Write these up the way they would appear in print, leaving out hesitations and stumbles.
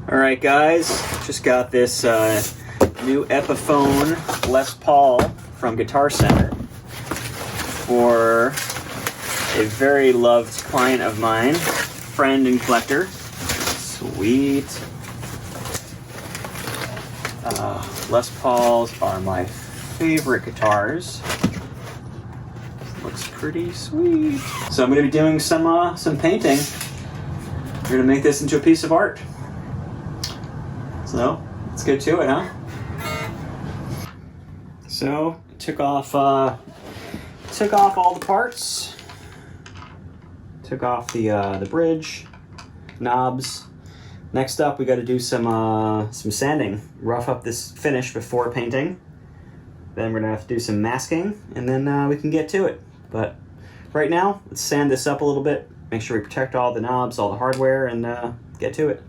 Alright guys, just got this new Epiphone Les Paul from Guitar Center for a very loved client of mine, friend and collector. Sweet. Les Pauls are my favorite guitars. Looks pretty sweet. So I'm going to be doing some painting. We're going to make this into a piece of art. So let's get to it, huh? So took off all the parts. Took off the bridge, knobs. Next up, we got to do some sanding. Rough up this finish before painting. Then we're gonna have to do some masking, and then we can get to it. But right now, let's sand this up a little bit. Make sure we protect all the knobs, all the hardware, and get to it.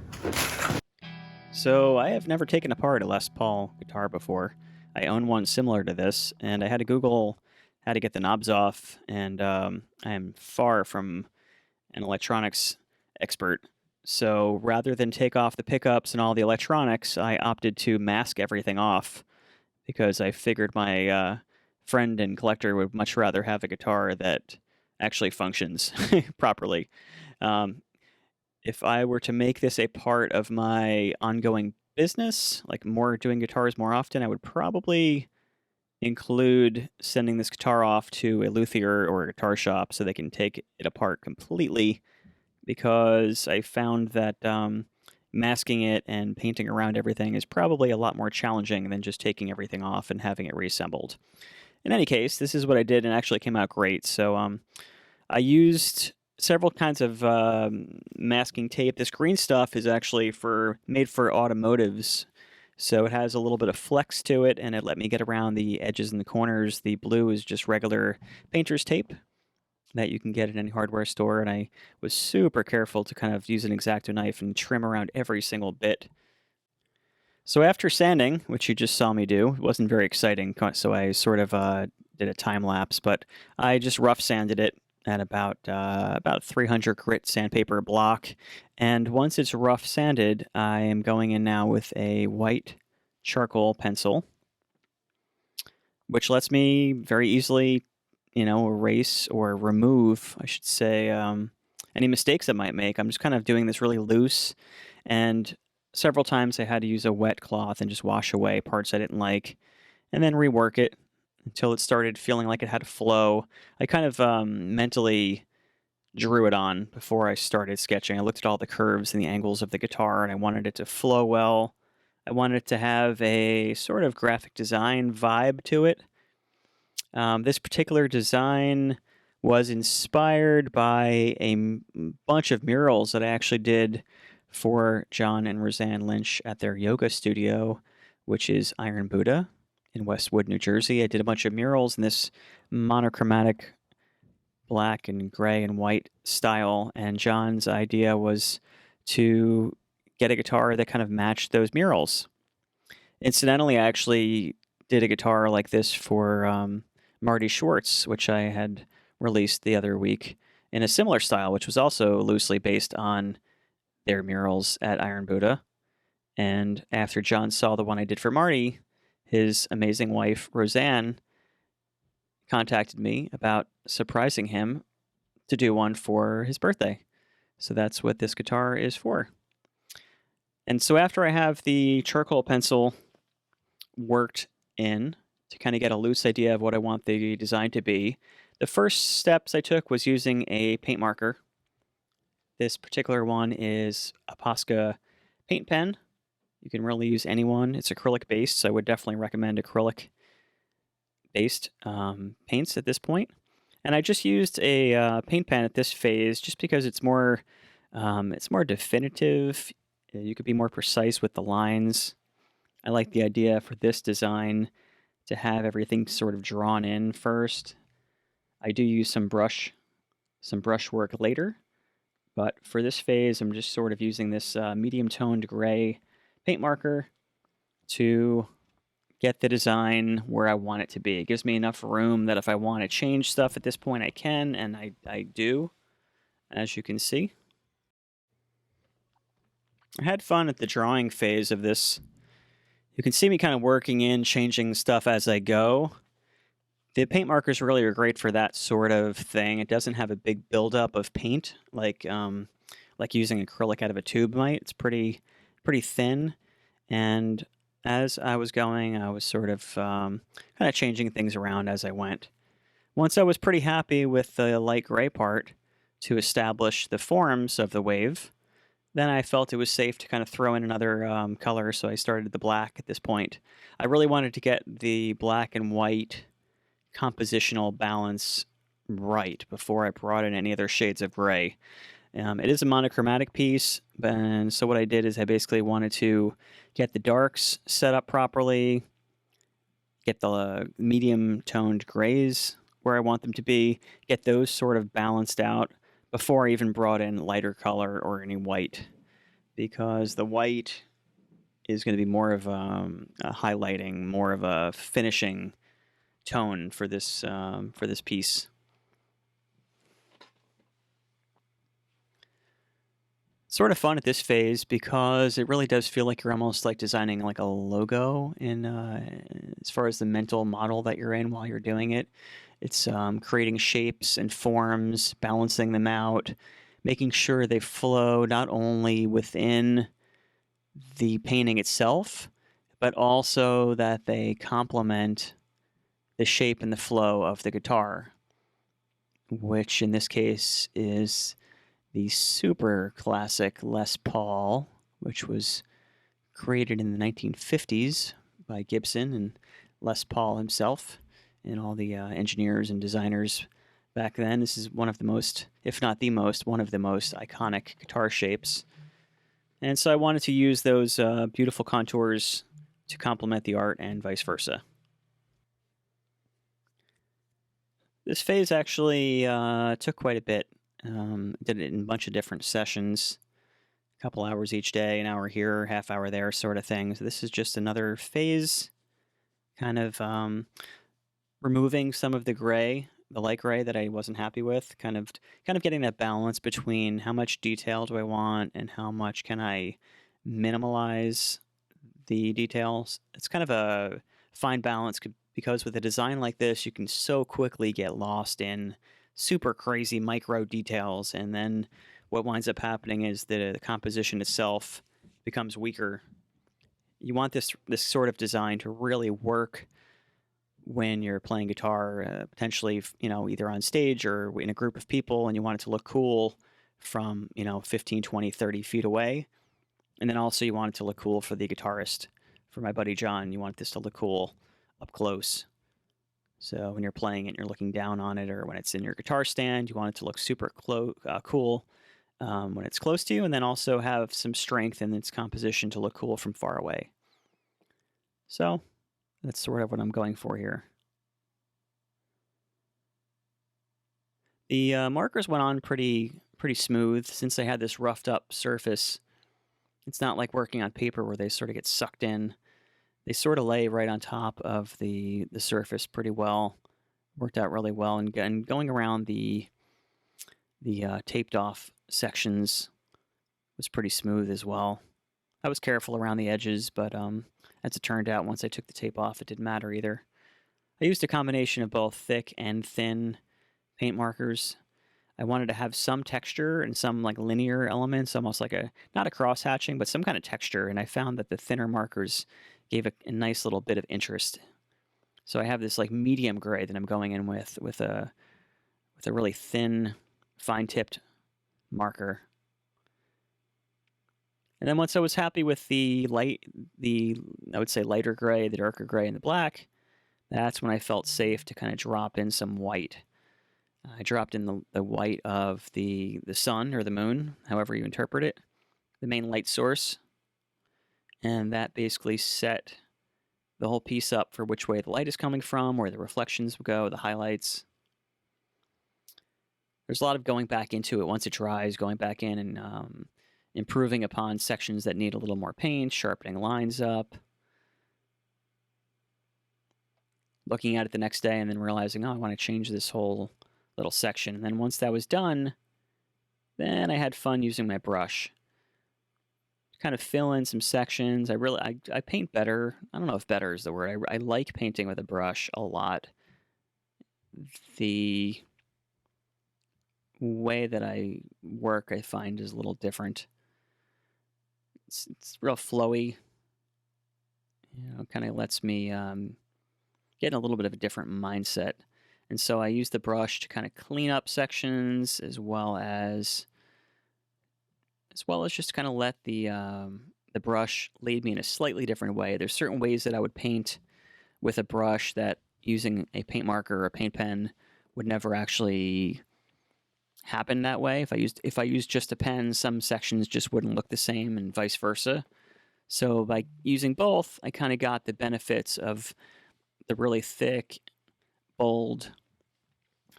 So I have never taken apart a Les Paul guitar before. I own one similar to this, and I had to Google how to get the knobs off, and I am far from an electronics expert. So rather than take off the pickups and all the electronics, I opted to mask everything off because I figured my friend and collector would much rather have a guitar that actually functions properly. If I were to make this a part of my ongoing business, like doing guitars more often, I would probably include sending this guitar off to a luthier or a guitar shop so they can take it apart completely, because I found that masking it and painting around everything is probably a lot more challenging than just taking everything off and having it reassembled. In any case, this is what I did, and it actually came out great. So I used several kinds of masking tape. This green stuff is actually made for automotives, so it has a little bit of flex to it, and it let me get around the edges and the corners. The blue is just regular painter's tape that you can get at any hardware store, and I was super careful to kind of use an X-Acto knife and trim around every single bit. So after sanding, which you just saw me do, it wasn't very exciting, so I sort of did a time lapse, but I just rough sanded it at about 300 grit sandpaper block. And once it's rough sanded, I am going in now with a white charcoal pencil, which lets me very easily, erase or remove, I should say, any mistakes I might make. I'm just kind of doing this really loose, and several times I had to use a wet cloth and just wash away parts I didn't like, and then rework it until it started feeling like it had a flow. I kind of mentally drew it on before I started sketching. I looked at all the curves and the angles of the guitar, and I wanted it to flow well. I wanted it to have a sort of graphic design vibe to it. This particular design was inspired by a bunch of murals that I actually did for John and Roseanne Lynch at their yoga studio, which is Iron Buddha in Westwood, New Jersey. I did a bunch of murals in this monochromatic black and gray and white style, and John's idea was to get a guitar that kind of matched those murals. Incidentally, I actually did a guitar like this for Marty Schwartz, which I had released the other week in a similar style, which was also loosely based on their murals at Iron Buddha. And after John saw the one I did for Marty, his amazing wife, Roseanne, contacted me about surprising him to do one for his birthday. So that's what this guitar is for. And so after I have the charcoal pencil worked in to kind of get a loose idea of what I want the design to be, the first steps I took was using a paint marker. This particular one is a Posca paint pen. You can really use any one. It's acrylic based, so I would definitely recommend acrylic based paints at this point. And I just used a paint pen at this phase just because it's more definitive. You could be more precise with the lines. I like the idea for this design to have everything sort of drawn in first. I do use some brush work later, but for this phase, I'm just sort of using this medium-toned gray paint marker to get the design where I want it to be. It gives me enough room that if I want to change stuff at this point, I can, and I do, as you can see. I had fun at the drawing phase of this. You can see me kind of working in, changing stuff as I go. The paint markers really are great for that sort of thing. It doesn't have a big buildup of paint like using acrylic out of a tube might. It's pretty thin, and as I was going, I was sort of kind of changing things around as I went. Once I was pretty happy with the light gray part to establish the forms of the wave, then I felt it was safe to kind of throw in another color, so I started the black at this point. I really wanted to get the black and white compositional balance right before I brought in any other shades of gray. It is a monochromatic piece, and so what I did is I basically wanted to get the darks set up properly, get the medium toned grays where I want them to be, get those sort of balanced out before I even brought in lighter color or any white, because the white is going to be more of a highlighting, more of a finishing tone for this piece. Sort of fun at this phase because it really does feel like you're almost like designing like a logo in as far as the mental model that you're in while you're doing it. It's creating shapes and forms, balancing them out, making sure they flow not only within the painting itself, but also that they complement the shape and the flow of the guitar, which in this case is the super classic Les Paul, which was created in the 1950s by Gibson and Les Paul himself and all the engineers and designers back then. This is one of the most, if not the most, one of the most iconic guitar shapes. And so I wanted to use those beautiful contours to complement the art and vice versa. This phase actually took quite a bit. Did it in a bunch of different sessions, a couple hours each day, an hour here, half hour there, sort of thing. So this is just another phase, kind of removing some of the gray, the light gray that I wasn't happy with, kind of getting that balance between how much detail do I want and how much can I minimalize the details. It's kind of a fine balance because with a design like this, you can so quickly get lost in super crazy micro details, and then what winds up happening is that the composition itself becomes weaker. You want this sort of design to really work when you're playing guitar, potentially, either on stage or in a group of people, and you want it to look cool from, 15, 20, 30 feet away. And then also you want it to look cool for the guitarist. For my buddy John, you want this to look cool up close. So when you're playing it, you're looking down on it, or when it's in your guitar stand, you want it to look super cool when it's close to you, and then also have some strength in its composition to look cool from far away. So that's sort of what I'm going for here. The markers went on pretty smooth since I had this roughed up surface. It's not like working on paper where they sort of get sucked in. They sort of lay right on top of the surface pretty well. Worked out really well, and going around the taped off sections was pretty smooth as well. I was careful around the edges, but as it turned out, once I took the tape off, it didn't matter either. I used a combination of both thick and thin paint markers. I wanted to have some texture and some like linear elements, almost like not a cross hatching, but some kind of texture. And I found that the thinner markers gave a nice little bit of interest. So I have this like medium gray that I'm going in with a really thin, fine-tipped marker. And then once I was happy with I would say lighter gray, the darker gray, and the black, that's when I felt safe to kind of drop in some white. I dropped in the white of the sun or the moon, however you interpret it, the main light source. And that basically set the whole piece up for which way the light is coming from, where the reflections will go, the highlights. There's a lot of going back into it once it dries, going back in and improving upon sections that need a little more paint, sharpening lines up, looking at it the next day and then realizing, I want to change this whole little section. And then once that was done, then I had fun using my brush. kind of fill in some sections. I paint better. I don't know if better is the word. I like painting with a brush a lot. The way that I work, I find, is a little different. It's real flowy. Kind of lets me get in a little bit of a different mindset. And so I use the brush to kind of clean up sections as well as just kind of let the brush lead me in a slightly different way. There's certain ways that I would paint with a brush that using a paint marker or a paint pen would never actually happen that way. If I used just a pen, some sections just wouldn't look the same and vice versa. So by using both, I kind of got the benefits of the really thick, bold,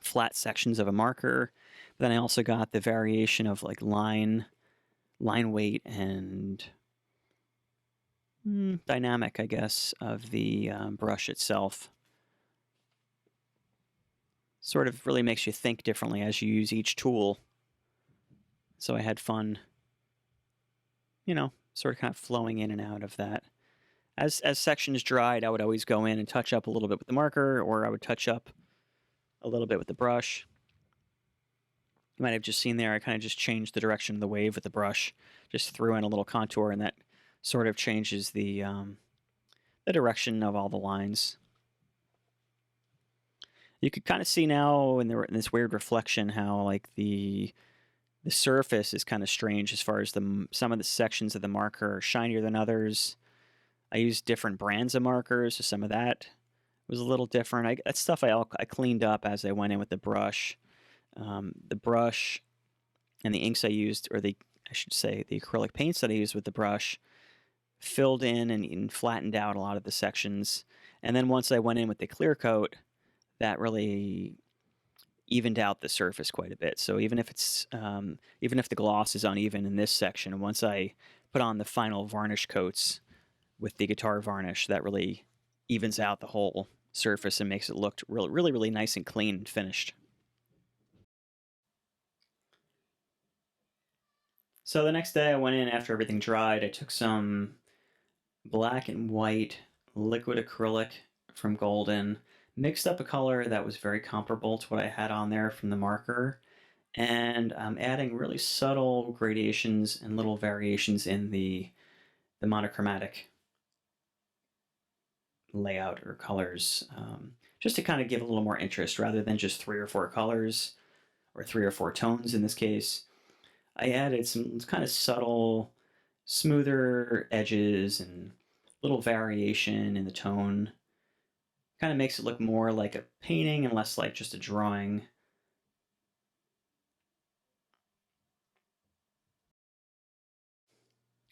flat sections of a marker. But then I also got the variation of like line weight and dynamic, I guess, of the brush itself. Sort of really makes you think differently as you use each tool. So I had fun, sort of kind of flowing in and out of that. As sections dried, I would always go in and touch up a little bit with the marker, or I would touch up a little bit with the brush. You might have just seen there, I kind of just changed the direction of the wave with the brush, just threw in a little contour, and that sort of changes the direction of all the lines. You could kind of see now in this weird reflection how like the surface is kind of strange as far as some of the sections of the marker are shinier than others. I used different brands of markers, so some of that was a little different. That stuff I cleaned up as I went in with the brush. The brush and the inks I used, or I should say the acrylic paints that I used with the brush, filled in and flattened out a lot of the sections. And then once I went in with the clear coat, that really evened out the surface quite a bit. So even if the gloss is uneven in this section, once I put on the final varnish coats with the guitar varnish, that really evens out the whole surface and makes it look really, really, really nice and clean and finished. So the next day I went in after everything dried. I took some black and white liquid acrylic from Golden, mixed up a color that was very comparable to what I had on there from the marker, and I'm adding really subtle gradations and little variations in the monochromatic layout or colors, just to kind of give a little more interest rather than just 3 or 4 colors or 3 or 4 tones in this case. I added some kind of subtle, smoother edges and little variation in the tone. Kind of makes it look more like a painting and less like just a drawing.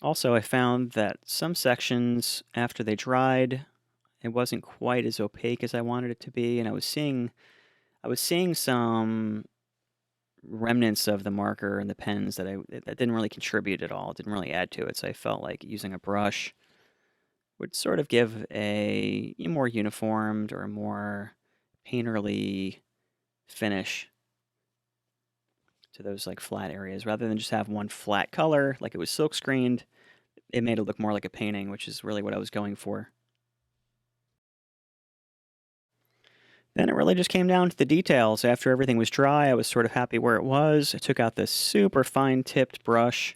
Also, I found that some sections, after they dried, it wasn't quite as opaque as I wanted it to be, and I was seeing some remnants of the marker and the pens that didn't really contribute at all. It didn't really add to it. So I felt like using a brush would sort of give a more uniformed or more painterly finish to those like flat areas, rather than just have one flat color like it was silk screened. It made it look more like a painting, which is really what I was going for. Then it really just came down to the details. After everything was dry, I was sort of happy where it was. I took out this super fine-tipped brush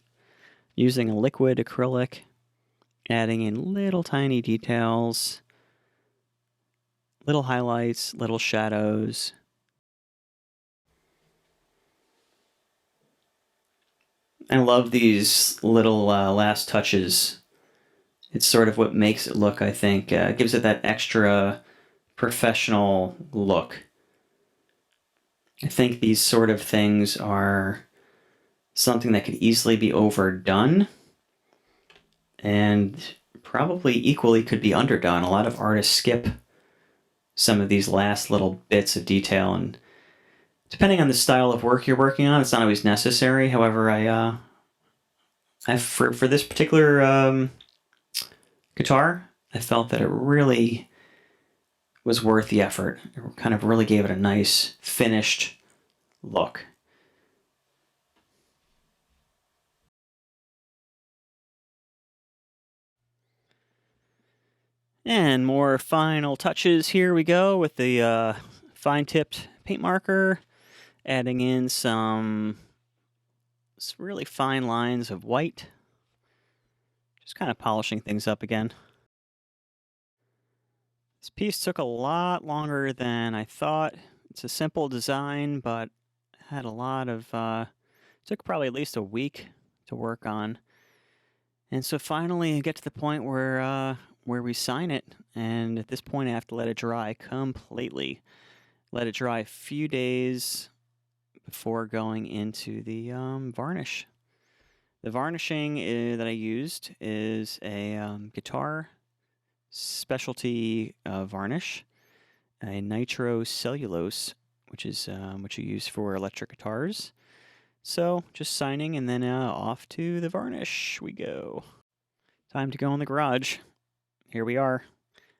using a liquid acrylic, adding in little tiny details, little highlights, little shadows. I love these little last touches. It's sort of what makes it look, I think, gives it that extra professional look. I think these sort of things are something that could easily be overdone and probably equally could be underdone. A lot of artists skip some of these last little bits of detail, and depending on the style of work you're working on, it's not always necessary. However, for this particular guitar, I felt that it really was worth the effort. It kind of really gave it a nice finished look. And more final touches. Here we go with the fine-tipped paint marker, adding in some really fine lines of white. Just kind of polishing things up again. This piece took a lot longer than I thought. It's a simple design, but had a lot of, took probably at least a week to work on. And so finally I get to the point where we sign it, and at this point I have to let it dry completely. Let it dry a few days before going into the varnish. The varnishing that I used is a guitar specialty varnish, a nitrocellulose, which is what you use for electric guitars. So just signing, and then off to the varnish we go. Time to go in the garage. Here we are.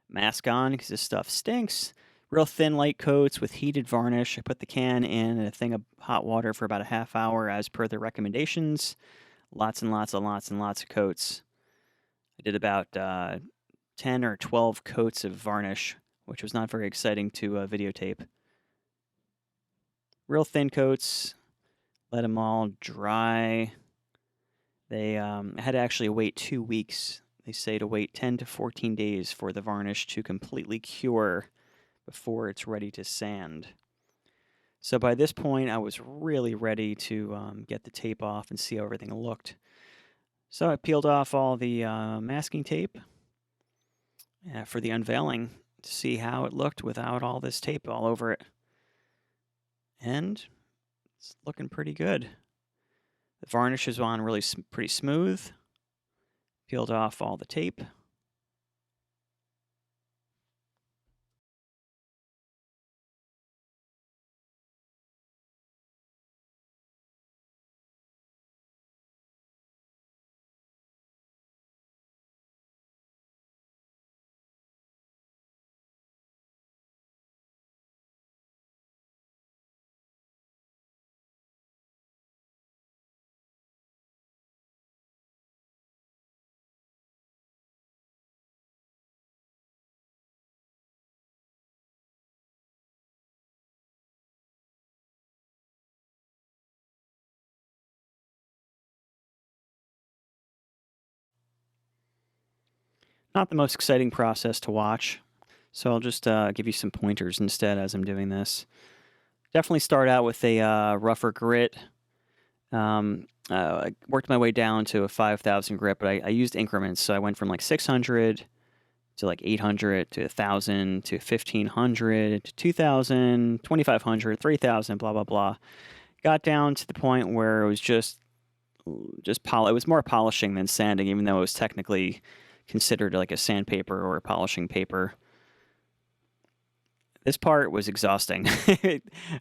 Mask on because this stuff stinks. Real thin light coats with heated varnish. I put the can in a thing of hot water for about a half hour as per the recommendations. Lots and lots and lots and lots of coats. I did about 10 or 12 coats of varnish, which was not very exciting to videotape. Real thin coats. Let them all dry. They had to actually wait 2 weeks. They say to wait 10 to 14 days for the varnish to completely cure before it's ready to sand. So by this point, I was really ready to get the tape off and see how everything looked. So I peeled off all the masking tape for the unveiling to see how it looked without all this tape all over it. And it's looking pretty good. The varnish is on really pretty smooth. Peeled off all the tape. Not the most exciting process to watch, so I'll just give you some pointers instead as I'm doing this. Definitely start out with a rougher grit. I worked my way down to a 5,000 grit, but I used increments, so I went from like 600 to like 800 to 1,000 to 1,500 to 2,000, 2,500, 3,000, blah, blah, blah. Got down to the point where it was it was more polishing than sanding, even though it was technically considered like a sandpaper or a polishing paper. This part was exhausting.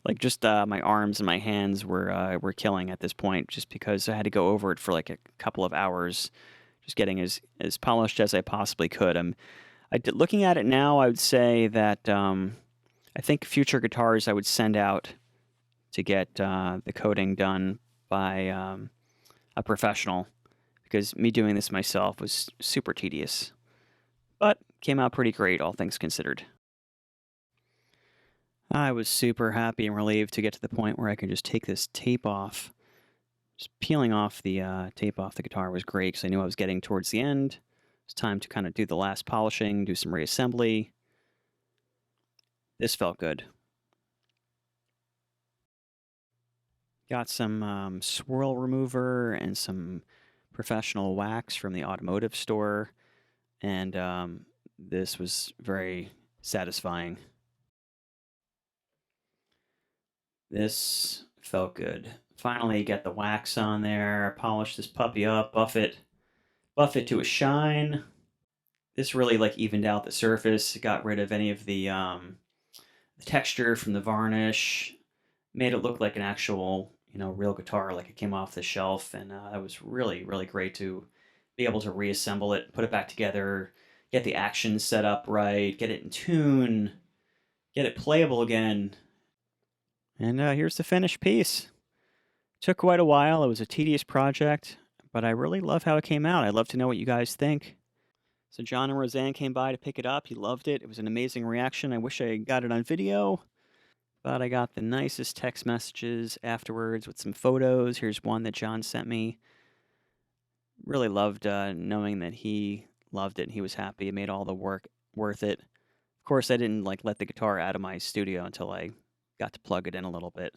Like just my arms and my hands were killing at this point, just because I had to go over it for like a couple of hours, just getting as polished as I possibly could. Looking at it now, I would say that I think future guitars I would send out to get the coating done by a professional, because me doing this myself was super tedious, but came out pretty great, all things considered. I was super happy and relieved to get to the point where I could just take this tape off. Just peeling off the tape off the guitar was great, because I knew I was getting towards the end. It's time to kind of do the last polishing, do some reassembly. This felt good. Got some swirl remover and some professional wax from the automotive store, and this was very satisfying. This felt good. Finally get the wax on there, polish this puppy up, buff it to a shine. This really like evened out the surface, got rid of any of the texture from the varnish, made it look like an actual, real guitar, like it came off the shelf, and that was really, really great to be able to reassemble it, put it back together, get the action set up right, get it in tune, get it playable again. And here's the finished piece. Took quite a while. It was a tedious project, but I really love how it came out. I'd love to know what you guys think. So John and Roseanne came by to pick it up. He loved it. It was an amazing reaction. I wish I got it on video, but I got the nicest text messages afterwards with some photos. Here's one that John sent me. Really loved knowing that he loved it and he was happy. It made all the work worth it. Of course, I didn't let the guitar out of my studio until I got to plug it in a little bit.